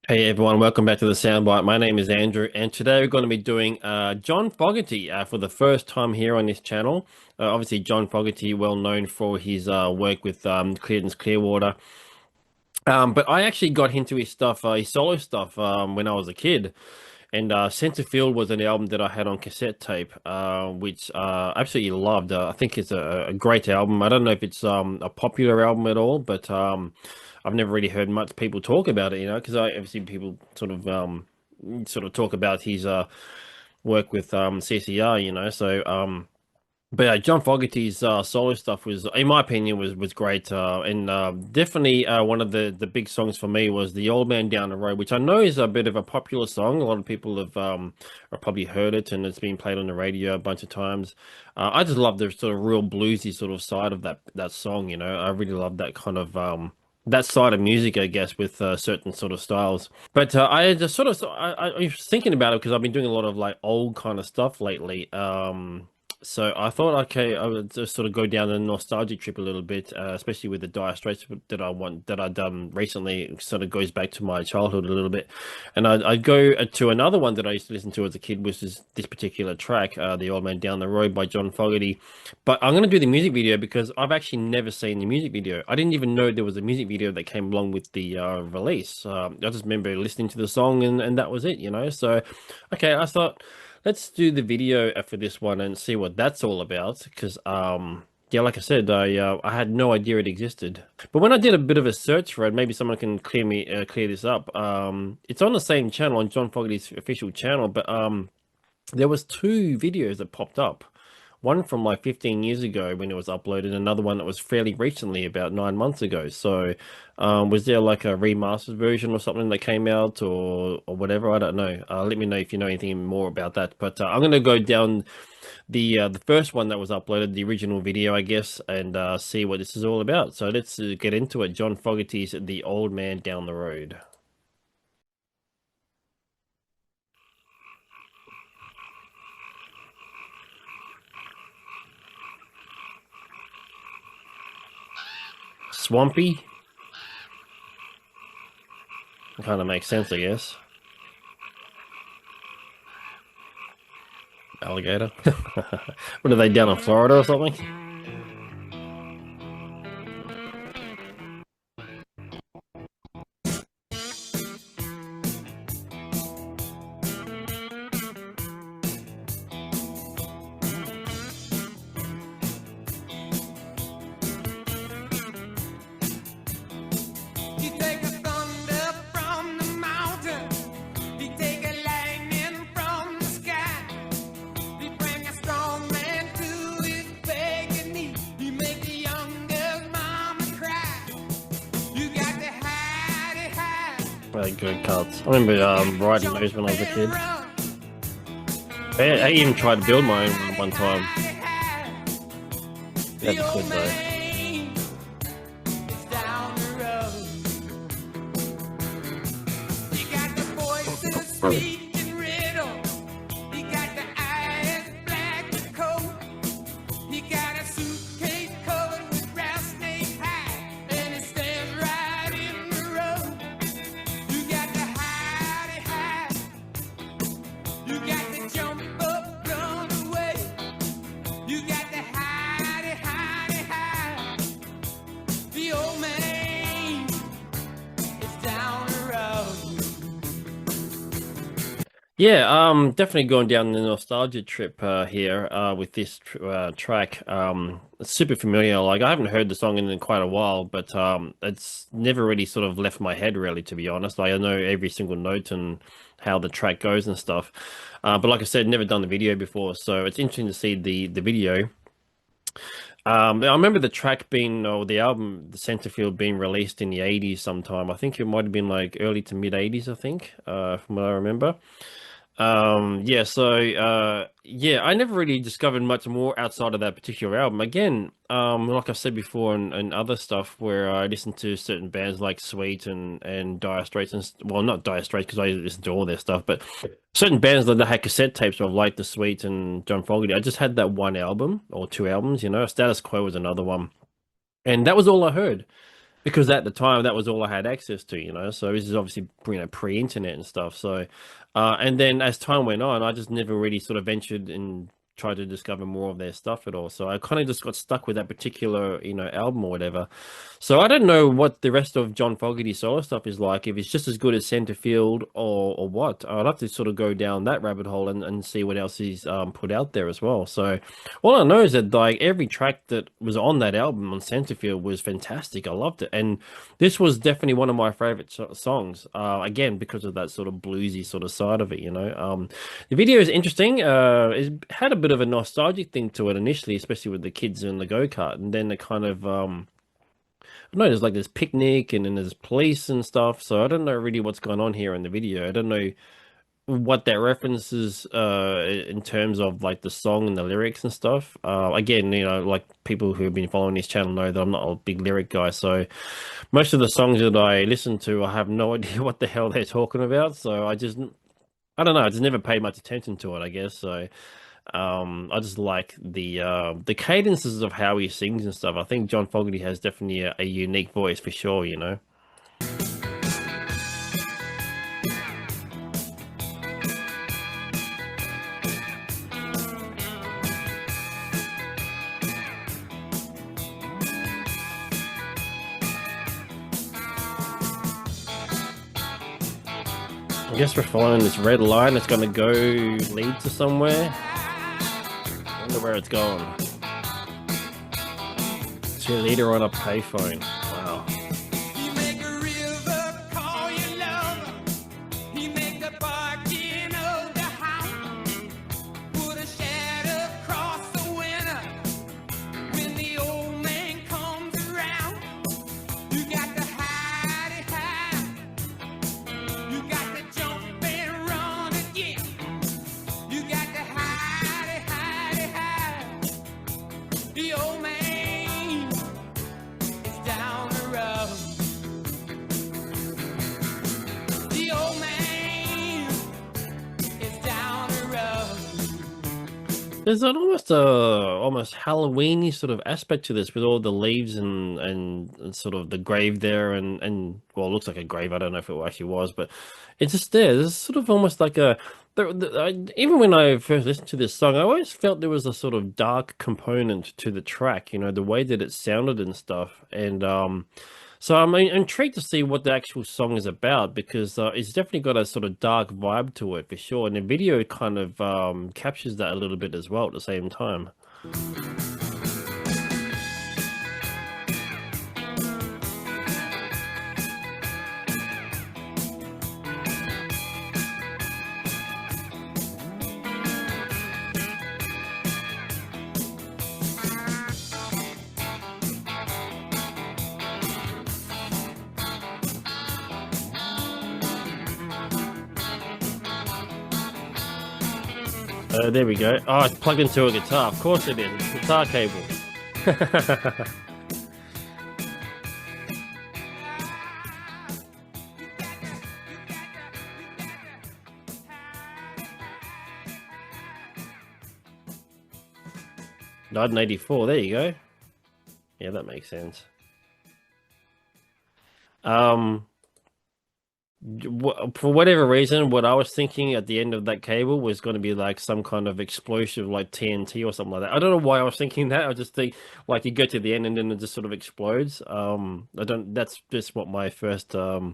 Hey everyone, welcome back to the Soundbite. My name is Andrew, and today we're going to be doing John Fogerty for the first time here on this channel. Obviously, John Fogerty, well known for his work with Creedence Clearwater. But I actually got into his stuff, his solo stuff, when I was a kid. And Centerfield was an album that I had on cassette tape, which I absolutely loved. I think it's a great album. I don't know if it's a popular album at all, but I've never really heard much people talk about it, because I obviously people sort of talk about his work with CCR, So but yeah, John Fogerty's solo stuff was, in my opinion, was great, and definitely one of the big songs for me was "The Old Man Down the Road," which I know is a bit of a popular song. A lot of people have probably heard it, and it's been played on the radio a bunch of times. I just love the sort of real bluesy sort of side of that song. I really love that kind of that side of music, I guess, with certain sort of styles. But I just I was thinking about it because I've been doing a lot of like old kind of stuff lately. So I thought, okay, I would just sort of go down the nostalgic trip a little bit, especially with the Dire Straits that I'd done recently. It sort of goes back to my childhood a little bit, and I'd go to another one that I used to listen to as a kid, which is this particular track, "The Old Man Down the Road" by John Fogerty. But I'm going to do the music video because I've actually never seen the music video. I didn't even know there was a music video that came along with the release. I just remember listening to the song and that was it. So, okay, I thought, let's do the video for this one and see what that's all about. Because yeah, like I said, I had no idea it existed. But when I did a bit of a search for it, maybe someone can clear this up. It's on the same channel, on John Fogerty's official channel, but there was two videos that popped up. One from like 15 years ago when it was uploaded, another one that was fairly recently, about 9 months ago. So, was there like a remastered version or something that came out, or whatever? I don't know. Let me know if you know anything more about that. But I'm gonna go down the first one that was uploaded, the original video, I guess, and see what this is all about. So let's get into it. John Fogerty's "The Old Man Down the Road." Swampy. Kind of makes sense, I guess. Alligator. What are they, down in Florida or something? You take a thunder from the mountain, you take a lightning from the sky, you bring a strong man to his begging knee, you make the young girl's mama cry. You got to hide it, hide. Really good cuts. I remember riding those when I was a kid. I even tried to build my own one time. That's good though. Bro. Yeah, definitely going down the nostalgia trip here with this track. It's super familiar. Like, I haven't heard the song in quite a while, but it's never really sort of left my head, really, to be honest. Like, I know every single note and how the track goes and stuff. But like I said, never done the video before, so it's interesting to see the video. I remember the track being, or the album, the Centerfield, being released in the 80s sometime. I think it might have been like early to mid 80s, I think, from what I remember. Yeah, so yeah, I never really discovered much more outside of that particular album. Again, like I said before and other stuff where I listened to certain bands like Sweet and Dire Straits well, not Dire Straits because I listened to all their stuff, but certain bands that had cassette tapes of like the Sweet and John Fogerty. I just had that one album or two albums, you know. Status Quo was another one. And that was all I heard because at the time that was all I had access to, you know. So this is obviously pre-internet and stuff. So, and then as time went on, I just never really sort of ventured and tried to discover more of their stuff at all. So I kind of just got stuck with that particular, album or whatever. So I don't know what the rest of John Fogerty's solo stuff is like, if it's just as good as Centerfield or what. I'd have to sort of go down that rabbit hole and see what else he's put out there as well. So all I know is that like every track that was on that album on Centerfield was fantastic. I loved it, and this was definitely one of my favorite songs. Again, because of that sort of bluesy sort of side of it, you know. The video is interesting. It had a bit of a nostalgic thing to it initially, especially with the kids in the go-kart, and then it kind of I don't know, there's like this picnic and then there's police and stuff. So I don't know really what's going on here in the video. I don't know what that references in terms of like the song and the lyrics and stuff. Again, like people who have been following this channel know that I'm not a big lyric guy, so most of the songs that I listen to, I have no idea what the hell they're talking about. So I don't know, I just never paid much attention to it, I guess. So I just like the cadences of how he sings and stuff. I think John Fogerty has definitely a unique voice for sure, you know. I guess we're following this red line that's gonna go lead to somewhere. I wonder where it's going. Cheerleader on a payphone. Wow. He make a river call you lover. He make the barking of the hound. Put a shadow across the winter when the old man comes around. You got to hide it high. You got to jump and run again. You got to hide it, hide it, hide. The old man is down the road. The old man is down the road. There's an almost Halloweeny sort of aspect to this with all the leaves and sort of the grave there and well, it looks like a grave. I don't know if it actually was, but it's just there. There's sort of almost like even when I first listened to this song, I always felt there was a sort of dark component to the track, you know, the way that it sounded and stuff. And so I'm intrigued to see what the actual song is about because it's definitely got a sort of dark vibe to it for sure. And the video kind of captures that a little bit as well at the same time. There we go. Oh, it's plugged into a guitar. Of course it is. It's a guitar cable. 1984. There you go. Yeah, that makes sense. Um, for whatever reason, what I was thinking at the end of that cable was going to be like some kind of explosive, like TNT or something like that. I don't know why I was thinking that. I just think like you get to the end and then it just sort of explodes. I don't. That's just what my first thought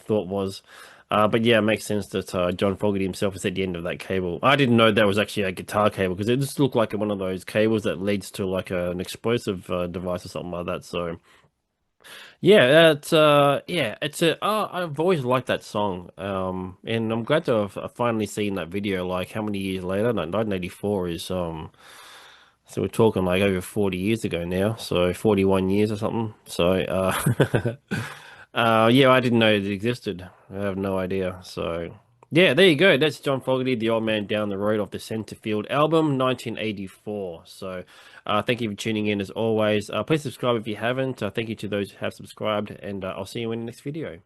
was. But yeah, it makes sense that John Fogerty himself is at the end of that cable. I didn't know that was actually a guitar cable because it just looked like one of those cables that leads to like an explosive device or something like that. So. Yeah, it's a I've always liked that song. And I'm glad to have finally seen that video like how many years later? No, 1984 is so we're talking like over 40 years ago now, so 41 years or something. So yeah, I didn't know it existed. I have no idea. So Yeah, there you go. That's John Fogerty, The Old Man Down the Road, of the Centerfield album, 1984. So thank you for tuning in as always. Please subscribe if you haven't. Thank you to those who have subscribed, and I'll see you in the next video.